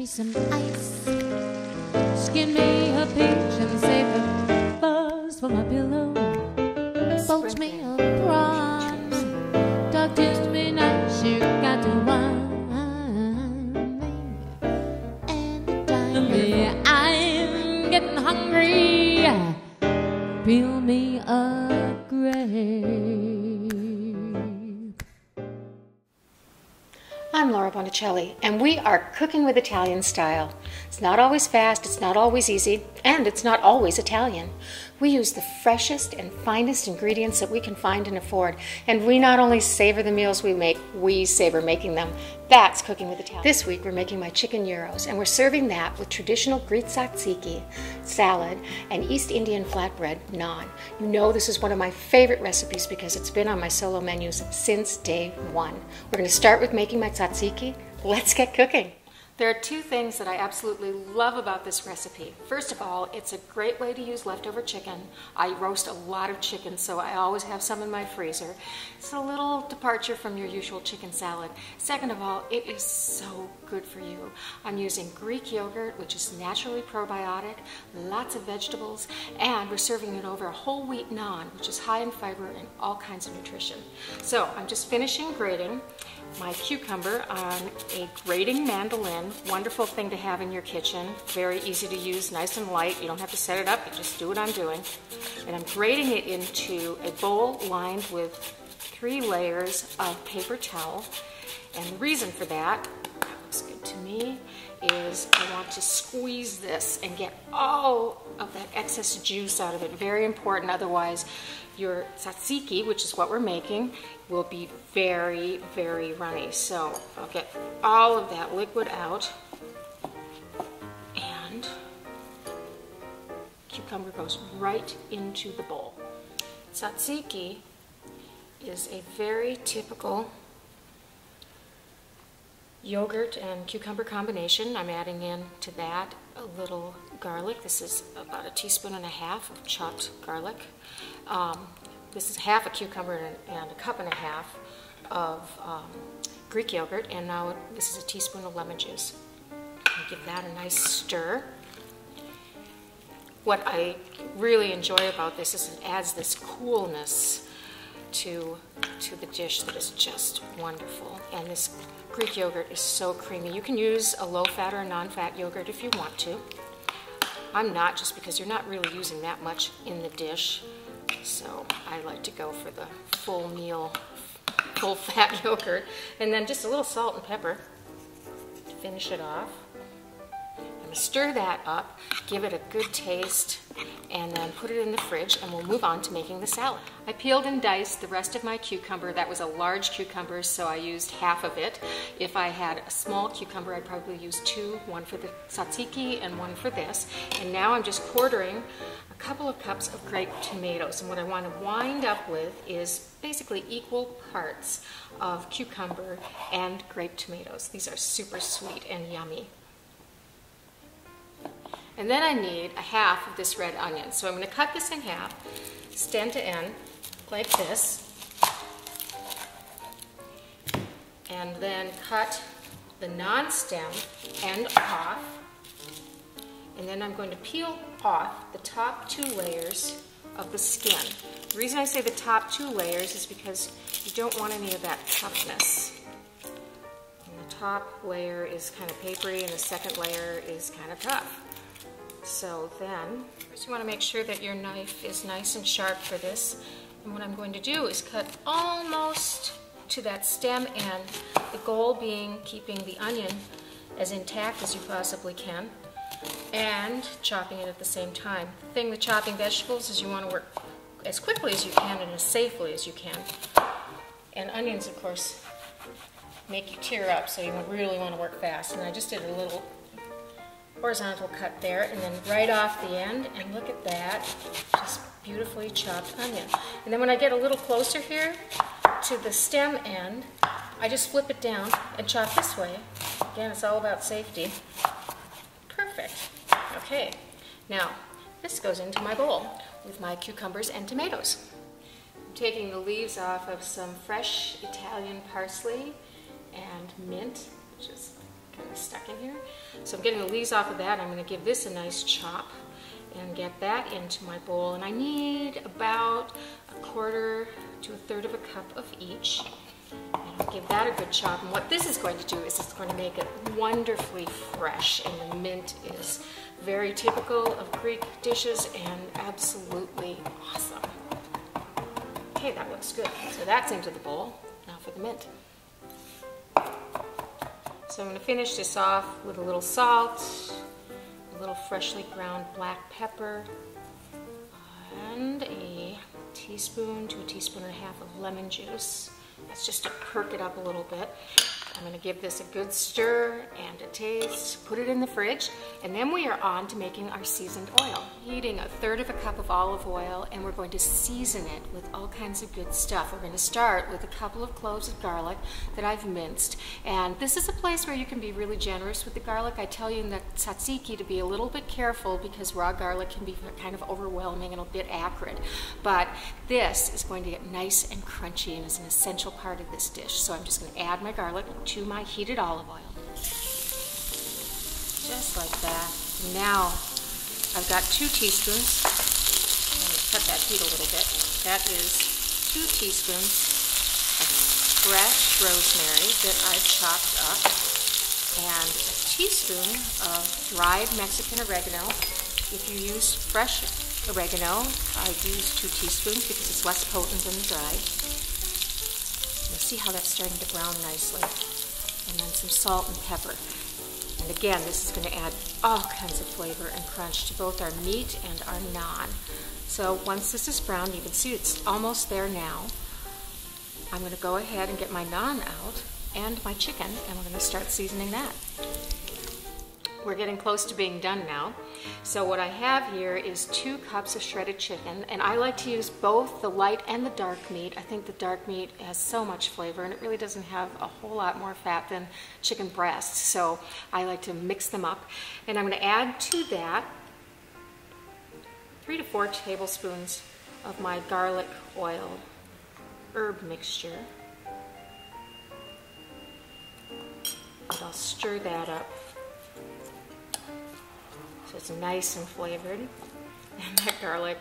me some ice. Skin me a peach and save the fuzz for my pillow. Poach me a prawns, talk to me nice, you got to wine me. Anytime I'm getting hungry, peel me a grape. I'm Laura Bonicelli, and we are cooking with Italian style. It's not always fast, it's not always easy, and it's not always Italian. We use the freshest and finest ingredients that we can find and afford, and we not only savor the meals we make, we savor making them. That's cooking with Italian. This week we're making my chicken gyros, and we're serving that with traditional Greek tzatziki, salad, and East Indian flatbread naan. You know this is one of my favorite recipes because it's been on my solo menus since day one. We're going to start with making my tzatziki. Let's get cooking. There are two things that I absolutely love about this recipe. First of all, it's a great way to use leftover chicken. I roast a lot of chicken, so I always have some in my freezer. It's a little departure from your usual chicken salad. Second of all, it is so good for you. I'm using Greek yogurt, which is naturally probiotic, lots of vegetables, and we're serving it over a whole wheat naan, which is high in fiber and all kinds of nutrition. So I'm just finishing grating my cucumber on a grating mandolin. Wonderful thing to have in your kitchen. Very easy to use, nice and light. You don't have to set it up, you just do what I'm doing. And I'm grating it into a bowl lined with 3 layers of paper towel. And the reason for that looks good to me, is I want to squeeze this and get all of that excess juice out of it. Very important, otherwise your tzatziki, which is what we're making, will be very, very runny. So I'll get all of that liquid out, and cucumber goes right into the bowl. Tzatziki is a very typical yogurt and cucumber combination. I'm adding in to that a little garlic. This is about 1.5 teaspoons of chopped garlic. This is half a cucumber and 1.5 cups of Greek yogurt, and now this is 1 teaspoon of lemon juice. I'll give that a nice stir. What I really enjoy about this is it adds this coolness to the dish that is just wonderful. And this Greek yogurt is so creamy. You can use a low-fat or a non-fat yogurt if you want to. I'm not, just because you're not really using that much in the dish. So I like to go for the full meal, full-fat yogurt. And then just a little salt and pepper to finish it off. I'm going to stir that up, give it a good taste, and then put it in the fridge, and we'll move on to making the salad. I peeled and diced the rest of my cucumber. That was a large cucumber, so I used half of it. If I had a small cucumber, I'd probably use 2, one for the tzatziki and one for this. And now I'm just quartering a couple of cups of grape tomatoes. And what I want to wind up with is basically equal parts of cucumber and grape tomatoes. These are super sweet and yummy. And then I need 1/2 of this red onion. So I'm going to cut this in half, stem to end, like this. And then cut the non-stem end off. And then I'm going to peel off the top 2 layers of the skin. The reason I say the top 2 layers is because you don't want any of that toughness. And the top layer is kind of papery and the second layer is kind of tough. So then, first you want to make sure that your knife is nice and sharp for this. And what I'm going to do is cut almost to that stem end, the goal being keeping the onion as intact as you possibly can and chopping it at the same time. The thing with chopping vegetables is you want to work as quickly as you can and as safely as you can. And onions, of course, make you tear up, so you really want to work fast. And I just did a little horizontal cut there, and then right off the end, and look at that, just beautifully chopped onion. And then when I get a little closer here to the stem end, I just flip it down and chop this way. Again, it's all about safety. Perfect. Okay, now this goes into my bowl with my cucumbers and tomatoes. I'm taking the leaves off of some fresh Italian parsley and mint, which is kind of stuck in here. So I'm getting the leaves off of that. I'm going to give this a nice chop and get that into my bowl. And I need about 1/4 to 1/3 of a cup of each. And I'll give that a good chop. And what this is going to do is it's going to make it wonderfully fresh. And the mint is very typical of Greek dishes and absolutely awesome. Okay, that looks good. So that's into the bowl. Now for the mint. So I'm going to finish this off with a little salt, a little freshly ground black pepper, and a teaspoon to a teaspoon and a half of lemon juice. That's just to perk it up a little bit. I'm going to give this a good stir and a taste, put it in the fridge, and then we are on to making our seasoned oil. Heating 1/3 of a cup of olive oil, and we're going to season it with all kinds of good stuff. We're going to start with a couple of cloves of garlic that I've minced, and this is a place where you can be really generous with the garlic. I tell you in the tzatziki to be a little bit careful because raw garlic can be kind of overwhelming and a bit acrid, but this is going to get nice and crunchy and is an essential part of this dish. So I'm just going to add my garlic to my heated olive oil. Just like that. Now I've got 2 teaspoons. I'm going to cut that heat a little bit. That is 2 teaspoons of fresh rosemary that I've chopped up and a teaspoon of dried Mexican oregano. If you use fresh oregano, I use 2 teaspoons because it's less potent than the dried. You'll see how that's starting to brown nicely. And then some salt and pepper. And again, this is going to add all kinds of flavor and crunch to both our meat and our naan. So once this is browned, you can see it's almost there now. I'm going to go ahead and get my naan out and my chicken, and we're going to start seasoning that. We're getting close to being done now. So what I have here is 2 cups of shredded chicken, and I like to use both the light and the dark meat. I think the dark meat has so much flavor, and it really doesn't have a whole lot more fat than chicken breast, so I like to mix them up. And I'm going to add to that 3 to 4 tablespoons of my garlic oil herb mixture. And I'll stir that up. So it's nice and flavored. And that garlic,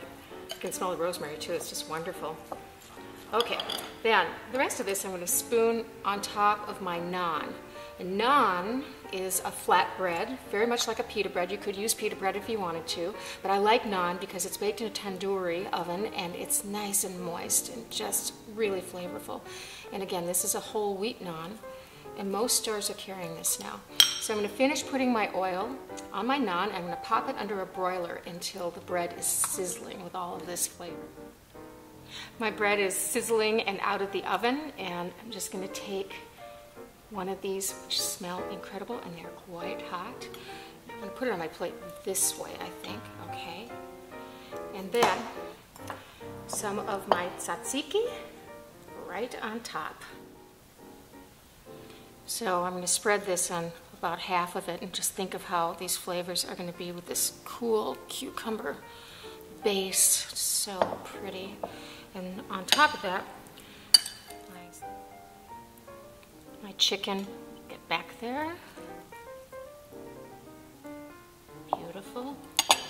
you can smell the rosemary too, it's just wonderful. Okay, then the rest of this I'm going to spoon on top of my naan. And naan is a flat bread, very much like a pita bread. You could use pita bread if you wanted to, but I like naan because it's baked in a tandoori oven and it's nice and moist and just really flavorful. And again, this is a whole wheat naan, and most stores are carrying this now. So I'm going to finish putting my oil on my naan. I'm going to pop it under a broiler until the bread is sizzling with all of this flavor. My bread is sizzling and out of the oven, and I'm just going to take one of these, which smell incredible, and they're quite hot. I'm going to put it on my plate this way, I think, okay? And then some of my tzatziki right on top. So I'm going to spread this on about half of it and just think of how these flavors are going to be with this cool cucumber base. So pretty. And on top of that, my chicken, get back there. Beautiful.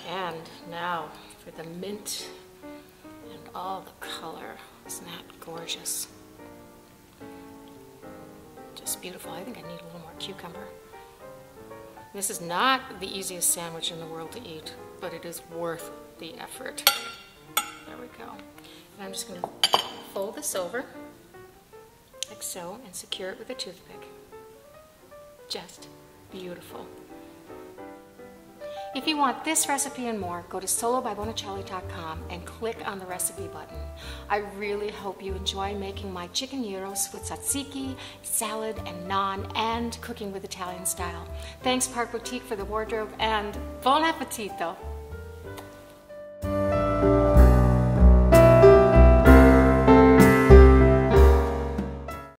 And now for the mint and all the color. Isn't that gorgeous? Just beautiful. I think I need a little more cucumber. This is not the easiest sandwich in the world to eat, but it is worth the effort. There we go. And I'm just going to fold this over, like so, and secure it with a toothpick. Just beautiful. If you want this recipe and more, go to solobybonicelli.com and click on the recipe button. I really hope you enjoy making my chicken gyros with tzatziki, salad, and naan, and cooking with Italian style. Thanks Park Boutique for the wardrobe, and buon appetito!